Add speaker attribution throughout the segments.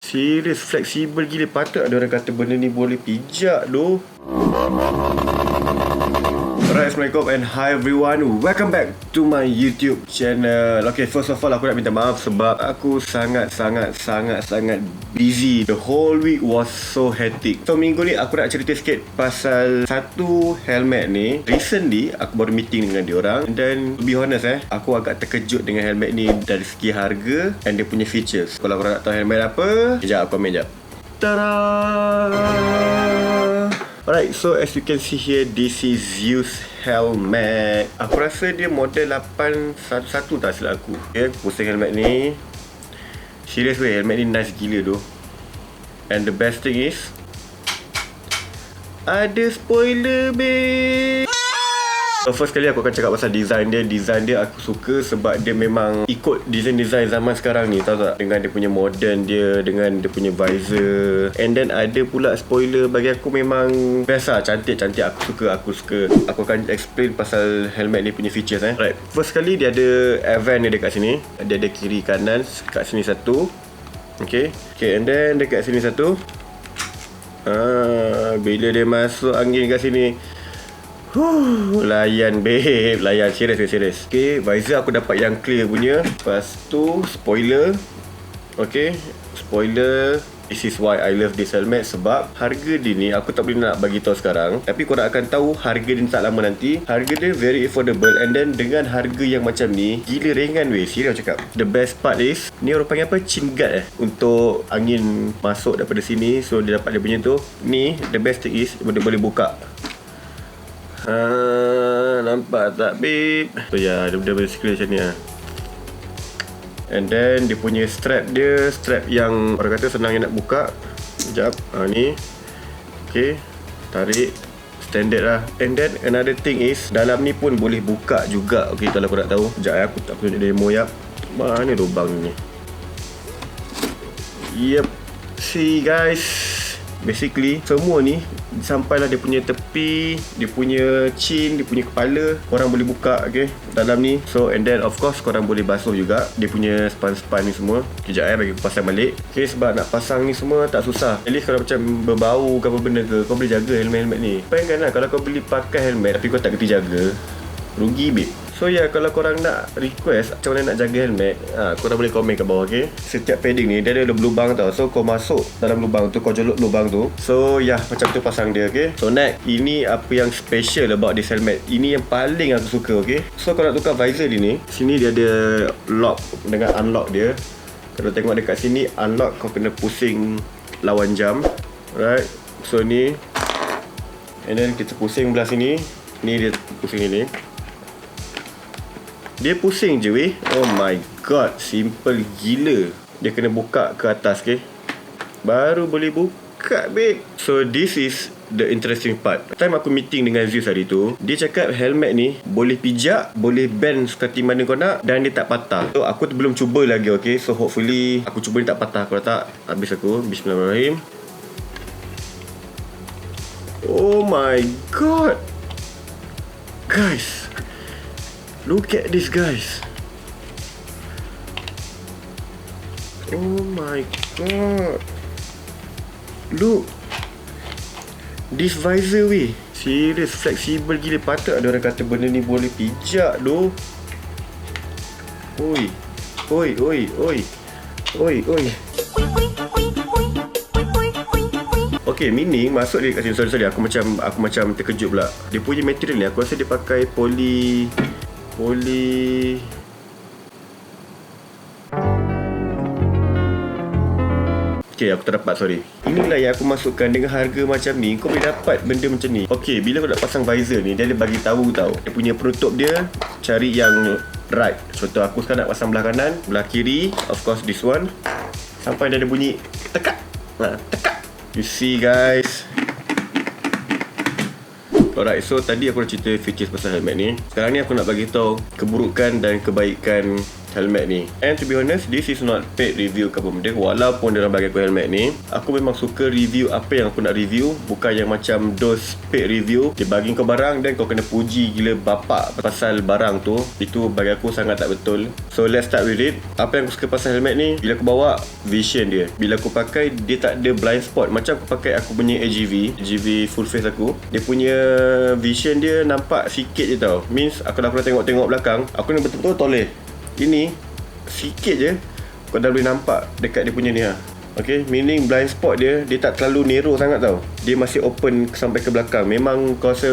Speaker 1: Serius, fleksibel gila. Patut ada orang kata benda ni boleh pijak doh. Alright, Assalamualaikum and hi everyone. Welcome back to my YouTube channel. Okay, first of all aku nak minta maaf sebab aku sangat busy. The whole week was so hectic. So minggu ni aku nak cerita sikit pasal satu helmet ni. Recently aku baru meeting dengan diorang, dan to be honest aku agak terkejut dengan helmet ni dari segi harga and dia punya features. Kalau korang nak tahu helmet apa, sekejap aku komen sekejap. Tada! Alright, so as you can see here, this is Zeus Helmet. Aku rasa dia model 811 tak silap aku. Okay, pusing helmet ni. Serius weh, helmet ni nice gila tu. And the best thing is, ada spoiler babe. So first kali aku akan cakap pasal design dia. Design dia aku suka sebab dia memang ikut design zaman sekarang ni, tahu tak? Dengan dia punya modern dia, dengan dia punya visor. And then ada pula spoiler. Bagi aku memang best lah, cantik. Aku suka. Aku akan explain pasal helmet ni punya features Right, first kali dia ada event dia dekat sini. Dia ada kiri kanan, kat sini satu. Okay, and then dekat sini satu. Bila dia masuk angin kat sini, layan babe, layan. Serius. Okay, visor aku dapat yang clear punya. Lepas tu spoiler. Okay, spoiler. This is why I love this helmet. Sebab harga dia ni aku tak boleh nak bagi tahu sekarang, tapi korang akan tahu harga dia tak lama nanti. Harga dia very affordable. And then dengan harga yang macam ni, gila ringan weh. Serius cakap. The best part is, ni orang panggil apa? Chin guard untuk angin masuk daripada sini. So dia dapat dia punya tu. Ni the best thing is, dia boleh buka. Nampak tak babe? So ya, dia boleh secure macam ni lah. And then dia punya strap dia, strap yang orang kata senang nak buka. Sekejap, ni. Okay, tarik. Standard lah. And then another thing is, dalam ni pun boleh buka juga. Okay, kalau korang nak tahu. Sekejap aku tunjuk demo yap. Mana lubang ni? Yep. See guys, basically semua ni sampailah dia punya tepi, dia punya chin, dia punya kepala, korang boleh buka okay, dalam ni. So and then of course korang boleh basuh juga dia punya span ni semua. Kejap bagi aku pasang balik. Okay, sebab nak pasang ni semua tak susah. At least kalau macam berbau ke apa benda ke, kau boleh jaga helmet ni. Bayangkan lah kalau kau beli pakai helmet tapi kau tak kerti jaga, rugi babe. So kalau korang nak request macam mana nak jaga helmet, korang boleh komen kat bawah okay. Setiap padding ni dia ada lubang tau. So kau masuk dalam lubang tu, kau jolok lubang tu. So macam tu pasang dia okay. So next, ini apa yang special about this helmet. Ini yang paling aku suka okay. So kalau nak tukar visor dia ni, sini dia ada lock dengan unlock dia. Kalau tengok dekat sini, unlock kau kena pusing lawan jam. Right, so ni. And then kita pusing belah sini. Ni dia pusing ini. Dia pusing je weh. Oh my god, simple gila. Dia kena buka ke atas okay, baru boleh buka babe. So this is the interesting part. Time aku meeting dengan Zeus hari tu, dia cakap helmet ni boleh pijak, boleh bend sekati mana kau nak, dan dia tak patah. So aku tu belum cuba lagi okay. So hopefully aku cuba ni tak patah. Kalau tak, habis aku. Bismillahirrahmanirrahim. Oh my god guys, look at this guys. Oh my god, look this visor weh. Serius, fleksibel gila. Patut ada orang kata benda ni boleh pijak doh. Oi. Okay, meaning masuk dia kat sini. Sorry, aku macam terkejut pula. Dia punya material ni aku rasa dia pakai poly. Okay, aku terdapat, sorry. Inilah yang aku masukkan. Dengan harga macam ni, kau boleh dapat benda macam ni. Okay, bila kau nak pasang visor ni, dia ada bagi tahu tau. Dia punya penutup dia, cari yang right. Contoh aku sekarang nak pasang belah kanan, belah kiri. Of course this one. Sampai dia ada bunyi dekat. Dekat. You see guys. Alright, so tadi aku dah cerita features pasal helmet ni. Sekarang ni aku nak bagi tahu keburukan dan kebaikan helmet ni. And to be honest, this is not paid review ke apa benda. Walaupun diorang bagi aku helmet ni, aku memang suka review apa yang aku nak review, bukan yang macam those paid review dia bagi kau barang dan kau kena puji gila bapak pasal barang tu. Itu bagi aku sangat tak betul. So let's start with it. Apa yang aku suka pasal helmet ni, bila aku bawa, vision dia, bila aku pakai dia tak ada blind spot. Macam aku pakai aku punya AGV full face aku, dia punya vision dia nampak sikit je tau. Means aku dah pernah tengok belakang, aku ni betul-betul toleh. Ini sikit je kau dah boleh nampak dekat dia punya ni ha. Okay, meaning blind spot dia tak terlalu narrow sangat tau. Dia masih open sampai ke belakang. Memang kau rasa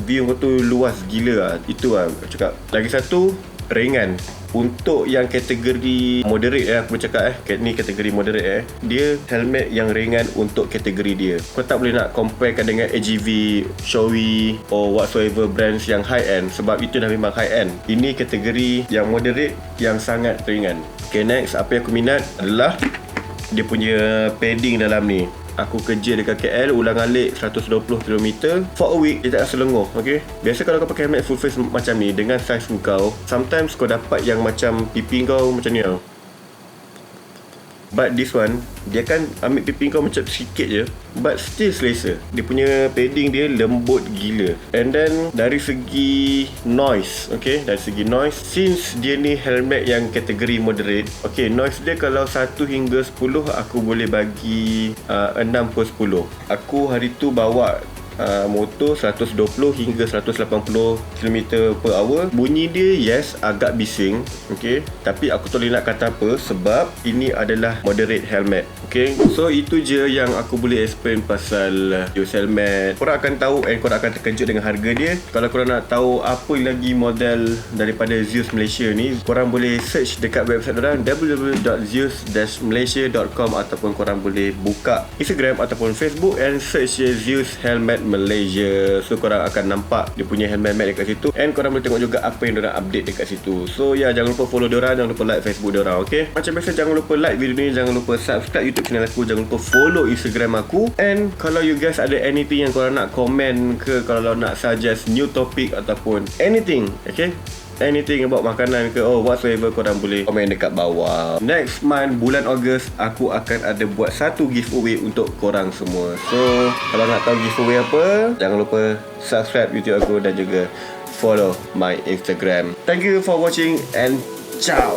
Speaker 1: view kau tu luas gila lah. Itu lah aku cakap. Lagi satu, ringan. Untuk yang kategori moderate aku bercakap ni kategori moderate dia helmet yang ringan untuk kategori dia. Kau tak boleh nak comparekan dengan AGV, Shoei or whatsoever brands yang high end, sebab itu dah memang high end. Ini kategori yang moderate yang sangat ringan. Okay, next, apa yang aku minat adalah dia punya padding dalam ni. Aku kerja dekat KL, ulang-alik 120 km for a week, dia tak rasa lenguh. Okay, biasa kalau kau pakai helmet full face macam ni dengan saiz kau, sometimes kau dapat yang macam pipi kau macam ni tau. But this one, dia kan ambil pipi kau macam sikit je, but still selesa. Dia punya padding dia lembut gila. And then dari segi noise, okay, dari segi noise, since dia ni helmet yang kategori moderate, okay, noise dia kalau 1 hingga 10 aku boleh bagi 6/10. Aku hari tu bawa motor 120 hingga 180 km/h. Bunyi dia yes agak bising, okay, tapi aku tak boleh nak kata apa sebab ini adalah moderate helmet. Okay, so itu je yang aku boleh explain pasal Zeus Helmet. Korang akan tahu and korang akan terkejut dengan harga dia. Kalau korang nak tahu apa lagi model daripada Zeus Malaysia ni, korang boleh search dekat website dorang www.zeus-malaysia.com, ataupun korang boleh buka Instagram ataupun Facebook and search Zeus Helmet Malaysia. So korang akan nampak dia punya helmet dekat situ, and korang boleh tengok juga apa yang diorang update dekat situ. So ya, jangan lupa follow diorang, jangan lupa like Facebook diorang. Okay, macam biasa, jangan lupa like video ni, jangan lupa subscribe YouTube channel aku, jangan lupa follow Instagram aku. And kalau you guys ada anything yang korang nak komen ke, kalau nak suggest new topic ataupun anything, okay, anything about makanan ke whatsoever, korang boleh komen dekat bawah. Next month, bulan Ogos, aku akan ada buat satu giveaway untuk korang semua. So kalau nak tahu giveaway apa, jangan lupa subscribe YouTube aku dan juga follow my Instagram. Thank you for watching and ciao.